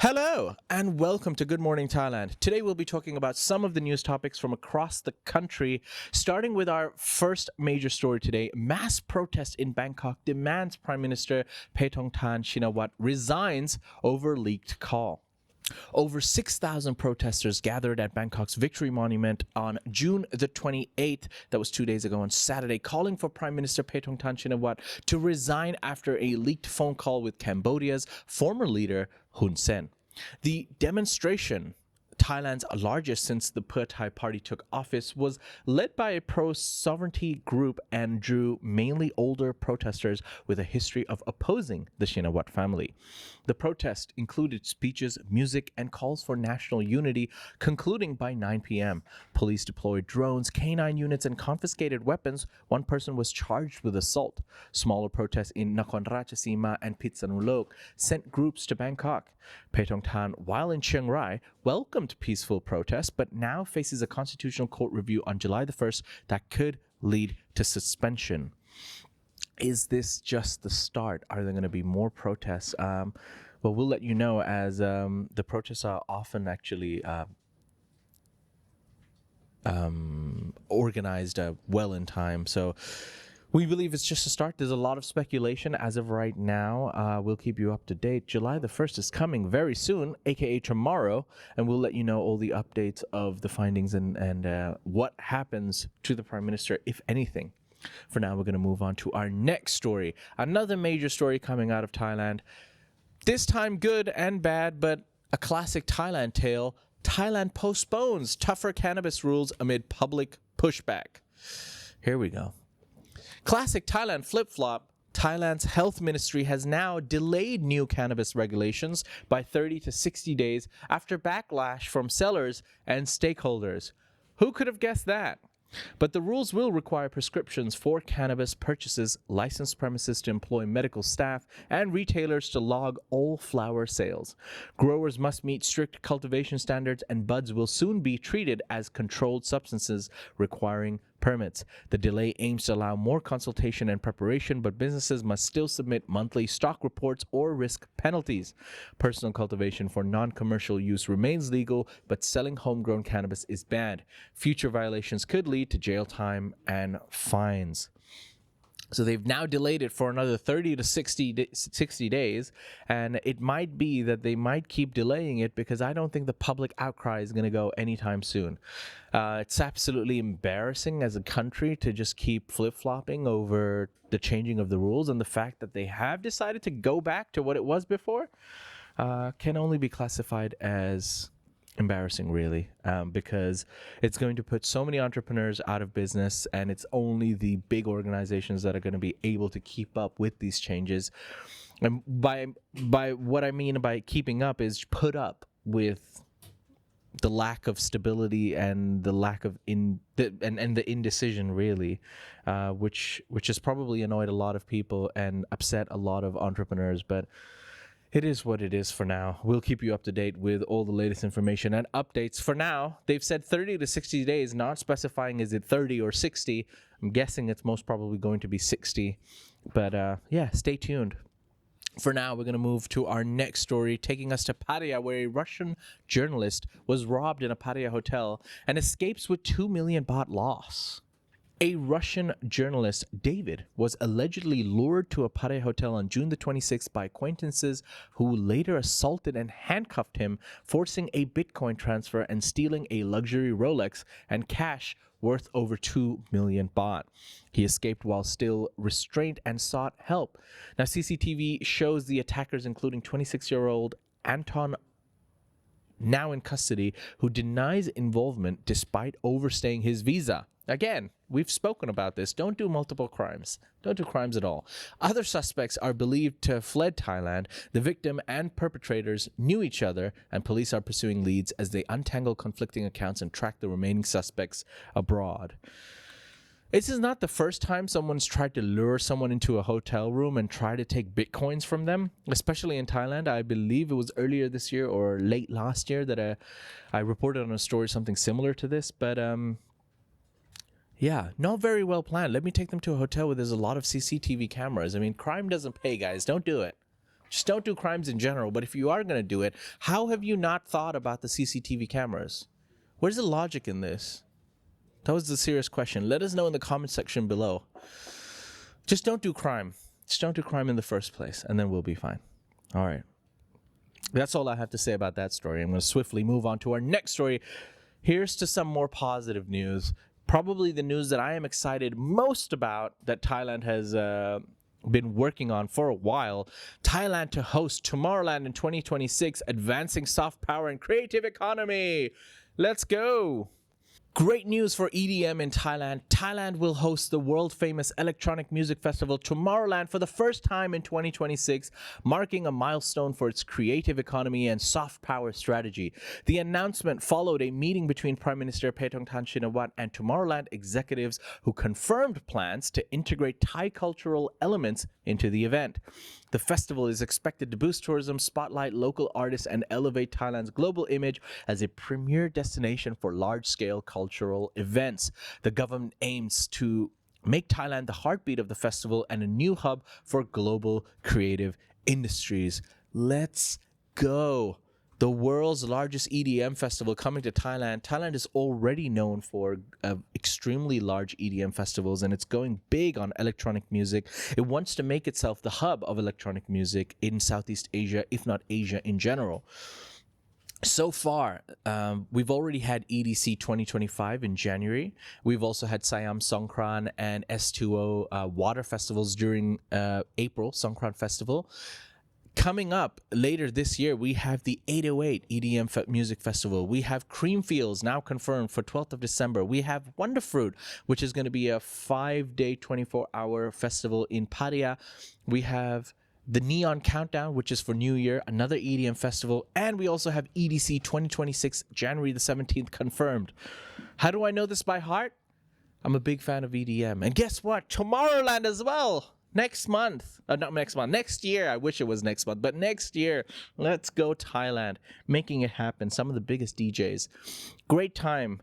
Hello and welcome to Good Morning Thailand. Today we'll be talking about some of the news topics from across the country, starting with our first major story today. Mass protest in Bangkok demands Prime Minister Paetongtarn Shinawatra resigns over leaked call. Over 6,000 protesters gathered at Bangkok's Victory Monument on June the 28th, that was 2 days ago on Saturday, calling for Prime Minister Paetongtarn Shinawatra to resign after a leaked phone call with Cambodia's former leader Hun Sen. The demonstration, Thailand's largest since the Pheu Thai party took office, was led by a pro-sovereignty group and drew mainly older protesters with a history of opposing the Shinawatra family. The protest included speeches, music, and calls for national unity, concluding by 9 p.m. Police deployed drones, K9 units, and confiscated weapons. One person was charged with assault. Smaller protests in Nakhon Ratchasima and Pitsanulok sent groups to Bangkok. Paetongtarn, while in Chiang Rai, welcomed peaceful protests, but now faces a constitutional court review on July the 1st that could lead to suspension. Is this just the start? Are there going to be more protests? Well, we'll let you know as the protests are often actually organized well in time. So we believe it's just a start. There's a lot of speculation as of right now. We'll keep you up to date. July the 1st is coming very soon, aka tomorrow, and we'll let you know all the updates of the findings and what happens to the Prime Minister, if anything. For now, we're going to move on to our next story. Another major story coming out of Thailand. This time good and bad, but a classic Thailand tale. Thailand postpones tougher cannabis rules amid public pushback. Here we go. Classic Thailand flip-flop. Thailand's health ministry has now delayed new cannabis regulations by 30 to 60 days after backlash from sellers and stakeholders. Who could have guessed that? But the rules will require prescriptions for cannabis purchases, licensed premises to employ medical staff, and retailers to log all flower sales. Growers must meet strict cultivation standards, and buds will soon be treated as controlled substances requiring permits. The delay aims to allow more consultation and preparation, but businesses must still submit monthly stock reports or risk penalties. Personal cultivation for non-commercial use remains legal, but selling homegrown cannabis is banned. Future violations could lead to jail time and fines. So they've now delayed it for another 30 to 60 days, and it might be that they might keep delaying it because I don't think the public outcry is going to go anytime soon. It's absolutely embarrassing as a country to just keep flip-flopping over the changing of the rules, and the fact that they have decided to go back to what it was before can only be classified as embarrassing, really, because it's going to put so many entrepreneurs out of business, and it's only the big organizations that are going to be able to keep up with these changes. And by what I mean by keeping up is put up with the lack of stability and the lack of the indecision, really, which has probably annoyed a lot of people and upset a lot of entrepreneurs, but it is what it is for now. We'll keep you up to date with all the latest information and updates. For now, they've said 30 to 60 days, not specifying is it 30 or 60. I'm guessing it's most probably going to be 60. But yeah, stay tuned. For now, we're going to move to our next story, taking us to Pattaya, where a Russian journalist was robbed in a Pattaya hotel and escapes with 2 million baht loss. A Russian journalist, David, was allegedly lured to a Pattaya hotel on June the 26th by acquaintances who later assaulted and handcuffed him, forcing a Bitcoin transfer and stealing a luxury Rolex and cash worth over 2 million baht. He escaped while still restrained and sought help. Now, CCTV shows the attackers, including 26-year-old Anton, now in custody, who denies involvement despite overstaying his visa. Again, we've spoken about this. Don't do multiple crimes. Don't do crimes at all. Other suspects are believed to have fled Thailand. The victim and perpetrators knew each other, and police are pursuing leads as they untangle conflicting accounts and track the remaining suspects abroad. This is not the first time someone's tried to lure someone into a hotel room and try to take bitcoins from them, especially in Thailand. I believe it was earlier this year or late last year that I reported on a story something similar to this, but yeah, not very well planned. Let me take them to a hotel where there's a lot of CCTV cameras. I mean, crime doesn't pay, guys. Don't do it. Just don't do crimes in general. But if you are going to do it, how have you not thought about the CCTV cameras? Where's the logic in this? That was the serious question. Let us know in the comment section below. Just don't do crime. Just don't do crime in the first place, and then we'll be fine. All right. That's all I have to say about that story. I'm going to swiftly move on to our next story. Here's to some more positive news. Probably the news that I am excited most about that Thailand has been working on for a while. Thailand to host Tomorrowland in 2026, advancing soft power and creative economy. Let's go. Great news for EDM in Thailand. Thailand will host the world-famous electronic music festival Tomorrowland for the first time in 2026, marking a milestone for its creative economy and soft power strategy. The announcement followed a meeting between Prime Minister Paetongtarn Shinawatra and Tomorrowland executives who confirmed plans to integrate Thai cultural elements into the event. The festival is expected to boost tourism, spotlight local artists, and elevate Thailand's global image as a premier destination for large-scale cultural events. The government aims to make Thailand the heartbeat of the festival and a new hub for global creative industries. Let's go. The world's largest EDM festival coming to Thailand. Thailand is already known for extremely large EDM festivals, and it's going big on electronic music. It wants to make itself the hub of electronic music in Southeast Asia, if not Asia in general. So far, we've already had EDC 2025 in January. We've also had Siam Songkran and S2O water festivals during April, Songkran Festival. Coming up later this year, we have the 808 EDM Music Festival. We have Creamfields now confirmed for 12th of December. We have Wonderfruit, which is going to be a 5-day, 24-hour festival in Pattaya. We have the Neon Countdown, which is for New Year, another EDM festival. And we also have EDC 2026, January the 17th, confirmed. How do I know this by heart? I'm a big fan of EDM. And guess what? Tomorrowland as well. Next month, not next month, next year. I wish it was next month, but next year. Let's go Thailand, making it happen. Some of the biggest DJs. Great time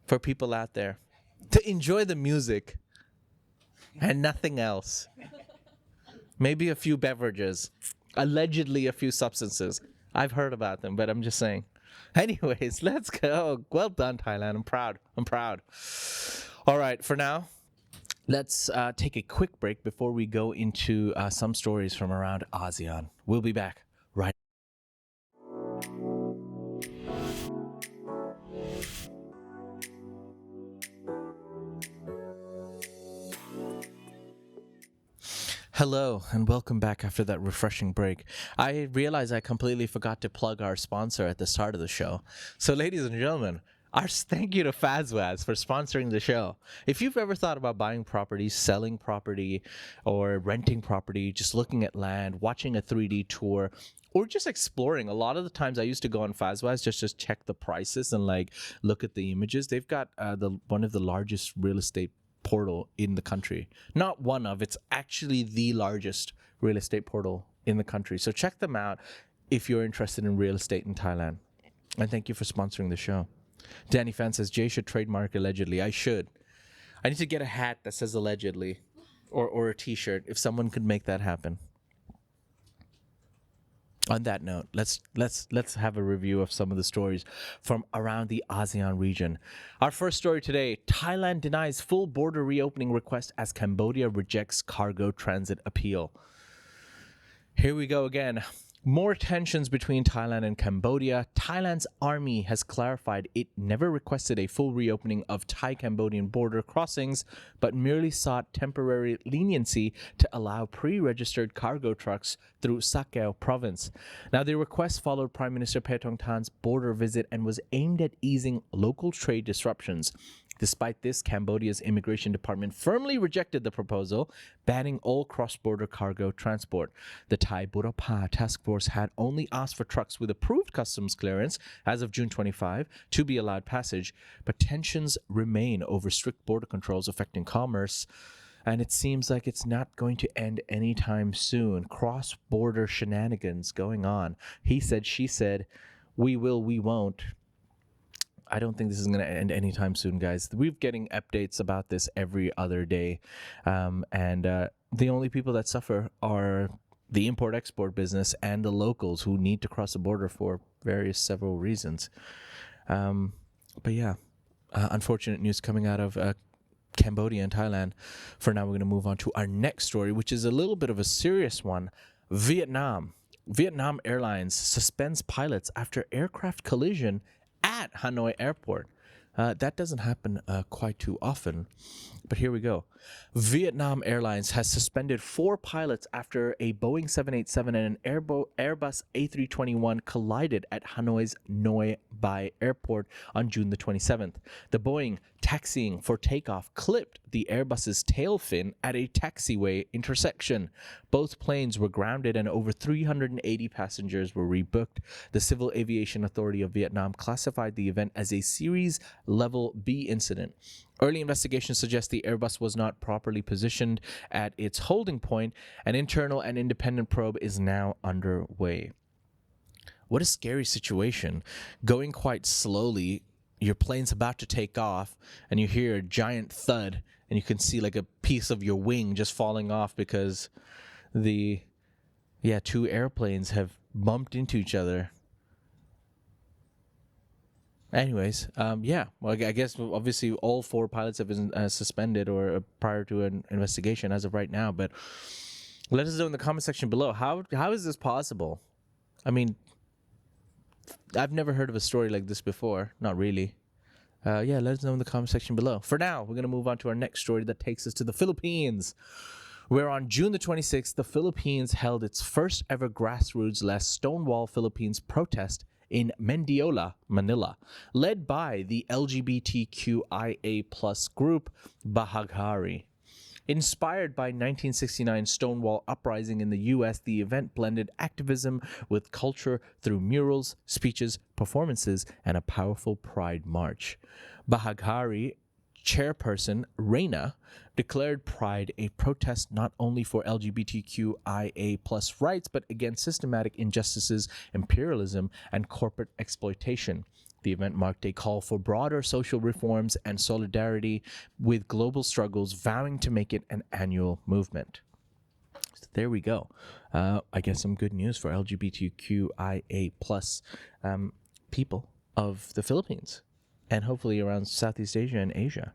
for people out there to enjoy the music and nothing else. Maybe a few beverages, allegedly a few substances. I've heard about them, but I'm just saying. Anyways, let's go. Well done, Thailand. I'm proud. All right, for now, let's take a quick break before we go into some stories from around ASEAN. We'll be back right. Hello and welcome back after that refreshing break. I realize I completely forgot to plug our sponsor at the start of the show. So ladies and gentlemen, our thank you to Fazwaz for sponsoring the show. If you've ever thought about buying property, selling property, or renting property, just looking at land, watching a 3D tour, or just exploring, a lot of the times I used to go on Fazwaz just to check the prices and like look at the images. They've got one of the largest real estate portal in the country. Not one of, it's actually the largest real estate portal in the country. So check them out if you're interested in real estate in Thailand. And thank you for sponsoring the show. Danny Fan says Jay should trademark allegedly. I should. I need to get a hat that says allegedly, or a t-shirt if someone could make that happen. On that note, let's have a review of some of the stories from around the ASEAN region. Our first story today, Thailand denies full border reopening request as Cambodia rejects cargo transit appeal. Here we go again. More tensions between Thailand and Cambodia. Thailand's army has clarified it never requested a full reopening of Thai-Cambodian border crossings, but merely sought temporary leniency to allow pre-registered cargo trucks through Sakeo province. Now, the request followed Prime Minister Paetongtarn's border visit and was aimed at easing local trade disruptions. Despite this, Cambodia's immigration department firmly rejected the proposal, banning all cross-border cargo transport. The Thai Burapha task force had only asked for trucks with approved customs clearance as of June 25 to be allowed passage, but tensions remain over strict border controls affecting commerce, and it seems like it's not going to end anytime soon. Cross-border shenanigans going on. He said, she said, we will, we won't. I don't think this is going to end anytime soon, guys. We're getting updates about this every other day. And the only people that suffer are the import-export business and the locals who need to cross the border for several reasons. But yeah, unfortunate news coming out of Cambodia and Thailand. For now, we're going to move on to our next story, which is a little bit of a serious one. Vietnam Airlines suspends pilots after aircraft collision at Hanoi airport. That doesn't happen quite too often, but here we go. Vietnam Airlines has suspended 4 pilots after a Boeing 787 and an Airbus A321 collided at Hanoi's Noi Bai airport on June the 27th. The Boeing, taxiing for takeoff, clipped the Airbus's tail fin at a taxiway intersection. Both planes were grounded and over 380 passengers were rebooked. The Civil Aviation Authority of Vietnam classified the event as a Series Level B incident. Early investigations suggest the Airbus was not properly positioned at its holding point. An internal and independent probe is now underway. What a scary situation. Going quite slowly, your plane's about to take off, and you hear a giant thud, and you can see like a piece of your wing just falling off because the 2 airplanes have bumped into each other. Anyways, well, I guess obviously all 4 pilots have been suspended or prior to an investigation as of right now. But let us know in the comment section below, how is this possible? I mean, I've never heard of a story like this before. Not really. Let us know in the comment section below. For now, we're going to move on to our next story that takes us to the Philippines, where on June the 26th, the Philippines held its first ever grassroots-led Stonewall Philippines protest in Mendiola, Manila, led by the LGBTQIA+ group Bahaghari. Inspired by 1969 Stonewall uprising in the U.S., the event blended activism with culture through murals, speeches, performances, and a powerful pride march. Bahaghari chairperson Reina declared Pride a protest not only for LGBTQIA+ rights, but against systematic injustices, imperialism, and corporate exploitation. The event marked a call for broader social reforms and solidarity with global struggles, vowing to make it an annual movement. So there we go. I guess some good news for LGBTQIA+ people of the Philippines, and hopefully around Southeast Asia and Asia.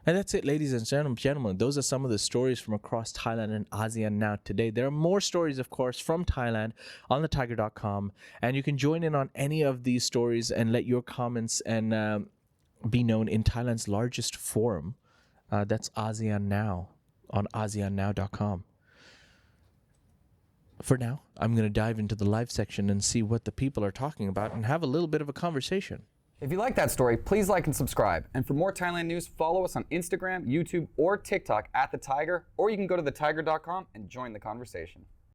And that's it, ladies and gentlemen. Those are some of the stories from across Thailand and ASEAN now today. There are more stories, of course, from Thailand on thetiger.com. And you can join in on any of these stories and let your comments and be known in Thailand's largest forum. That's ASEAN Now on ASEANnow.com. For now, I'm going to dive into the live section and see what the people are talking about and have a little bit of a conversation. If you like that story, please like and subscribe. And for more Thailand news, follow us on Instagram, YouTube, or TikTok at The Thaiger, or you can go to thetiger.com and join the conversation.